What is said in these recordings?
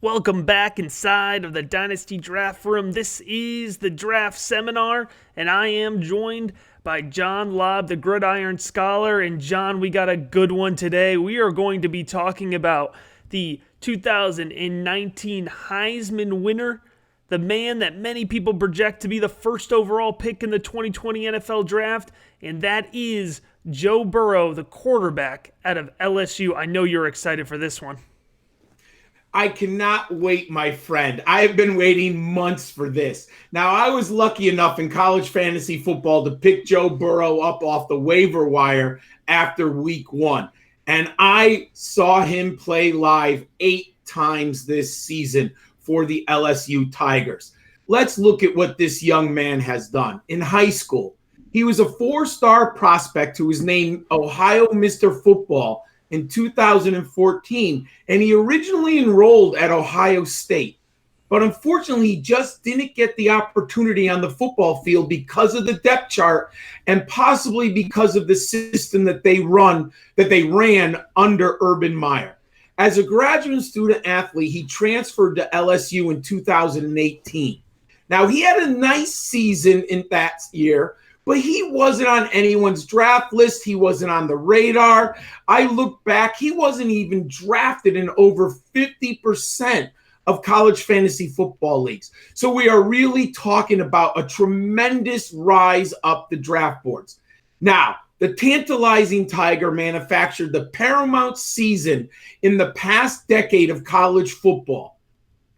Welcome back inside of the Dynasty Draft Room. This is the Draft Seminar, and I am joined by John Lobb, the Gridiron Scholar. And John, we got a good one today. We are going to be talking about the 2019 Heisman winner, the man that many people project to be the first overall pick in the 2020 NFL Draft, and that is Joe Burrow, the quarterback out of LSU. I know you're excited for this one. I cannot wait, my friend. I have been waiting months for this. Now, I was lucky enough in college fantasy football to pick Joe Burrow up off the waiver wire after week 1. And I saw him play live 8 times this season for the LSU Tigers. Let's look at what this young man has done. In high school, he was a 4-star prospect who was named Ohio Mr. Football in 2014, and he originally enrolled at Ohio State. But unfortunately, he just didn't get the opportunity on the football field because of the depth chart and possibly because of the system that they ran under Urban Meyer. As a graduate student athlete, he transferred to LSU in 2018. Now, he had a nice season in that year, but he wasn't on anyone's draft list. He wasn't on the radar. I look back, he wasn't even drafted in over 50% of college fantasy football leagues. So we are really talking about a tremendous rise up the draft boards. Now, the tantalizing Tiger manufactured the paramount season in the past decade of college football.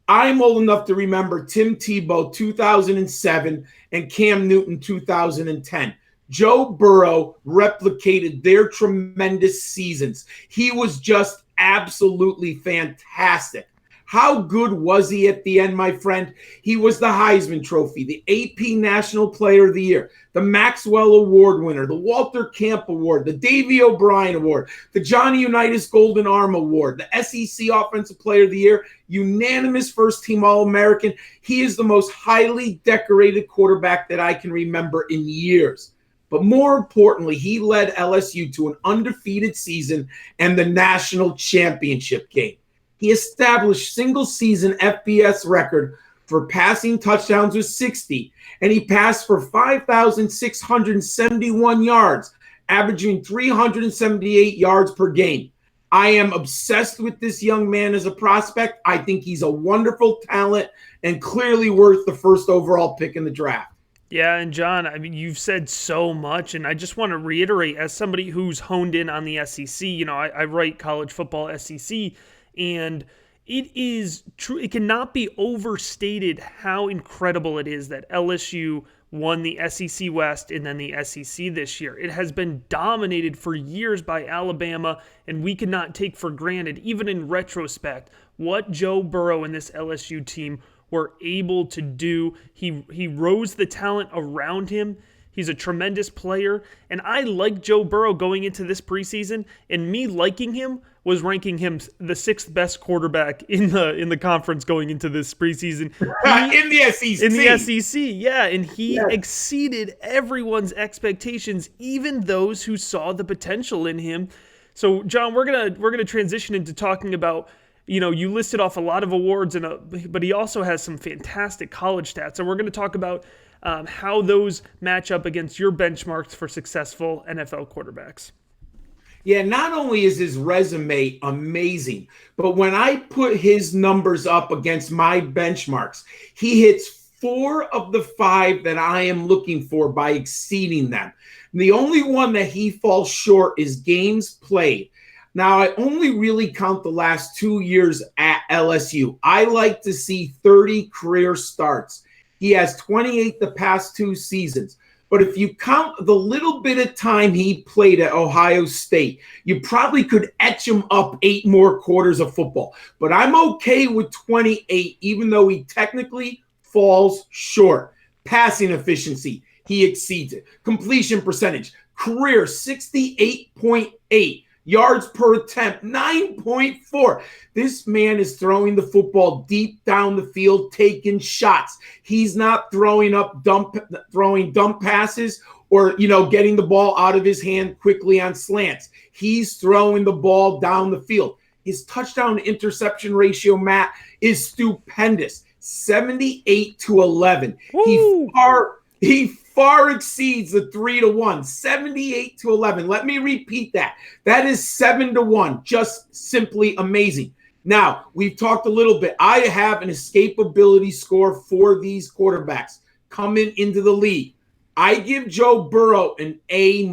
I'm old enough to remember Tim Tebow 2007 and Cam Newton 2010. Joe Burrow replicated their tremendous seasons. He was just absolutely fantastic. How good was he at the end, my friend? He was the Heisman Trophy, the AP National Player of the Year, the Maxwell Award winner, the Walter Camp Award, the Davey O'Brien Award, the Johnny Unitas Golden Arm Award, the SEC Offensive Player of the Year, unanimous first-team All-American. He is the most highly decorated quarterback that I can remember in years. But more importantly, he led LSU to an undefeated season and the national championship game. He established single-season FBS record for passing touchdowns with 60, and he passed for 5,671 yards, averaging 378 yards per game. I am obsessed with this young man as a prospect. I think he's a wonderful talent and clearly worth the first overall pick in the draft. Yeah, and John, I mean, you've said so much, and I just want to reiterate, as somebody who's honed in on the SEC, I write college football SEC, and it is true. It cannot be overstated how incredible it is that LSU won the SEC West and then the SEC this year. It has been dominated for years by Alabama, and we cannot take for granted, even in retrospect, what Joe Burrow and this LSU team were able to do. He rose the talent around him. He's a tremendous player, and I like Joe Burrow going into this preseason, and me liking him was ranking him the 6th best quarterback in the conference going into this preseason. In the SEC. In the SEC, yeah, and he exceeded everyone's expectations, even those who saw the potential in him. So, John, we're gonna transition into talking about, you listed off a lot of awards, but he also has some fantastic college stats, and we're going to talk about how those match up against your benchmarks for successful NFL quarterbacks. Yeah, not only is his resume amazing, but when I put his numbers up against my benchmarks, he hits 4 of the 5 that I am looking for by exceeding them. The only one that he falls short is games played. Now, I only really count the last 2 years at LSU. I like to see 30 career starts. He has 28 the past 2 seasons. But if you count the little bit of time he played at Ohio State, you probably could etch him up 8 more quarters of football. But I'm okay with 28, even though he technically falls short. Passing efficiency, he exceeds it. Completion percentage, career 68.8. Yards per attempt, 9.4. This man is throwing the football deep down the field, taking shots. He's not throwing dump passes or, getting the ball out of his hand quickly on slants. He's throwing the ball down the field. His touchdown to interception ratio, Matt, is stupendous. 78-11. Woo! He far exceeds the 3-1. 78-11. Let me repeat that. That is 7-1. Just simply amazing. Now, we've talked a little bit. I have an escapability score for these quarterbacks coming into the league. I give Joe Burrow an A-.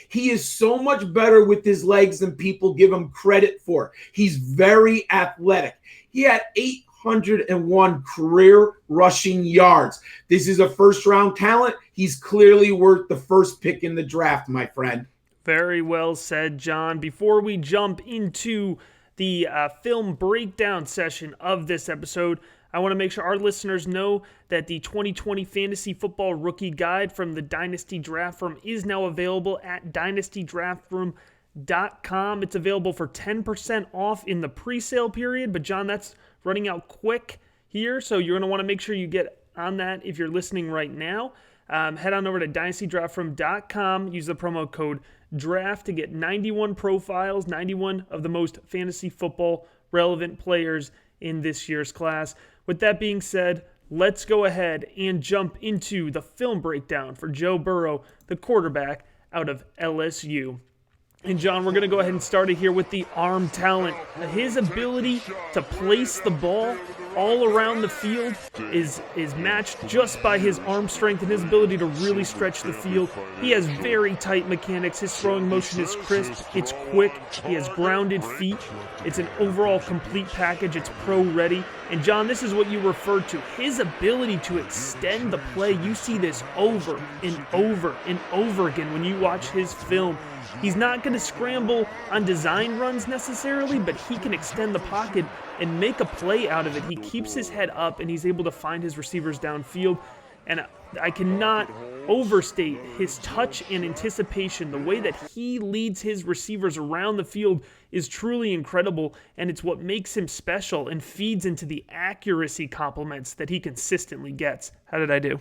He is so much better with his legs than people give him credit for. He's very athletic. He had 801 career rushing yards. This is a first-round talent. He's clearly worth the first pick in the draft, my friend. Very well said, John. Before we jump into the film breakdown session of this episode, I want to make sure our listeners know that the 2020 Fantasy Football Rookie Guide from the Dynasty Draft Room is now available at dynastydraftroom.com. It's available for 10% off in the pre-sale period, but John, that's running out quick here, so you're going to want to make sure you get on that if you're listening right now. Head on over to dynastydraftroom.com, use the promo code DRAFT to get 91 profiles, 91 of the most fantasy football relevant players in this year's class. With that being said, let's go ahead and jump into the film breakdown for Joe Burrow, the quarterback out of LSU. And John, we're going to go ahead and start it here with the arm talent. His ability to place the ball all around the field is matched just by his arm strength and his ability to really stretch the field. He has very tight mechanics. His throwing motion is crisp. It's quick. He has grounded feet. It's an overall complete package. It's pro-ready. And John, this is what you referred to. His ability to extend the play. You see this over and over and over again when you watch his film. He's not going to scramble on design runs necessarily, but he can extend the pocket and make a play out of it. He keeps his head up, and he's able to find his receivers downfield. And I cannot overstate his touch and anticipation. The way that he leads his receivers around the field is truly incredible, and it's what makes him special and feeds into the accuracy compliments that he consistently gets. How did I do?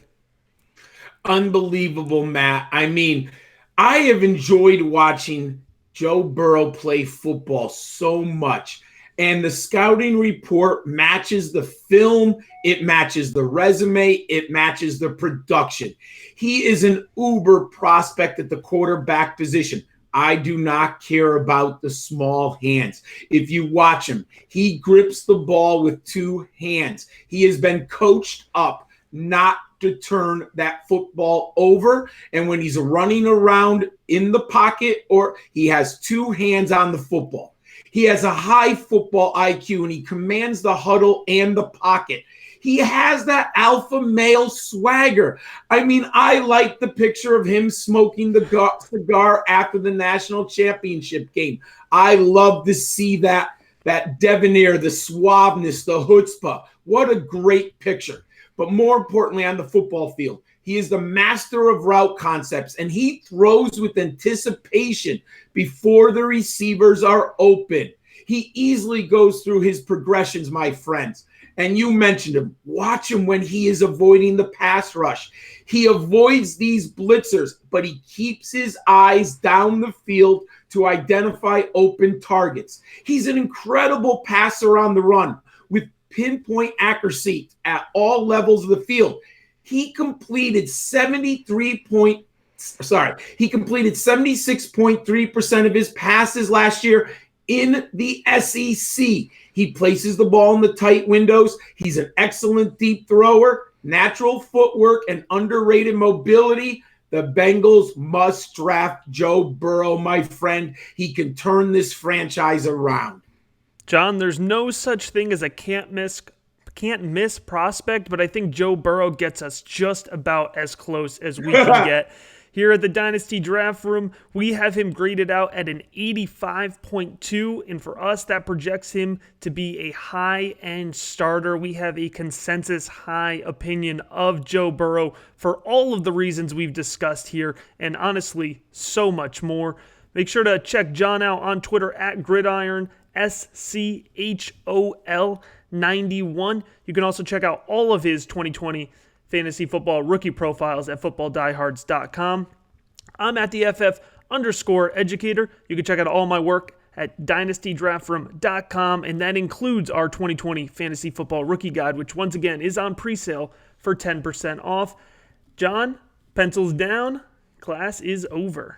Unbelievable, Matt. I mean, I have enjoyed watching Joe Burrow play football so much. And the scouting report matches the film, it matches the resume, it matches the production. He is an uber prospect at the quarterback position. I do not care about the small hands. If you watch him, he grips the ball with two hands. He has been coached up not to turn that football over. And when he's running around in the pocket, or he has two hands on the football. He has a high football IQ, and he commands the huddle and the pocket. He has that alpha male swagger. I mean, I like the picture of him smoking the cigar after the national championship game. I love to see that debonair, the suaveness, the chutzpah. What a great picture. But more importantly, on the football field, he is the master of route concepts, and he throws with anticipation before the receivers are open. He easily goes through his progressions, my friends. And you mentioned him. Watch him when he is avoiding the pass rush. He avoids these blitzers, but he keeps his eyes down the field to identify open targets. He's an incredible passer on the run with pinpoint accuracy at all levels of the field. He completed 76.3% of his passes last year in the SEC. He places the ball in the tight windows. He's an excellent deep thrower, natural footwork, and underrated mobility. The Bengals must draft Joe Burrow, my friend. He can turn this franchise around. John, there's no such thing as a can't miss prospect, but I think Joe Burrow gets us just about as close as we can get. Here at the Dynasty Draft Room, we have him graded out at an 85.2, and for us, that projects him to be a high-end starter. We have a consensus high opinion of Joe Burrow for all of the reasons we've discussed here, and honestly, so much more. Make sure to check John out on Twitter at Gridiron, SCHOL91. You can also check out all of his 2020 fantasy football rookie profiles at footballdiehards.com. I'm at the FF_educator. You can check out all my work at dynastydraftroom.com, and that includes our 2020 Fantasy Football Rookie Guide, which once again is on pre-sale for 10% off. John, pencils down. Class is over.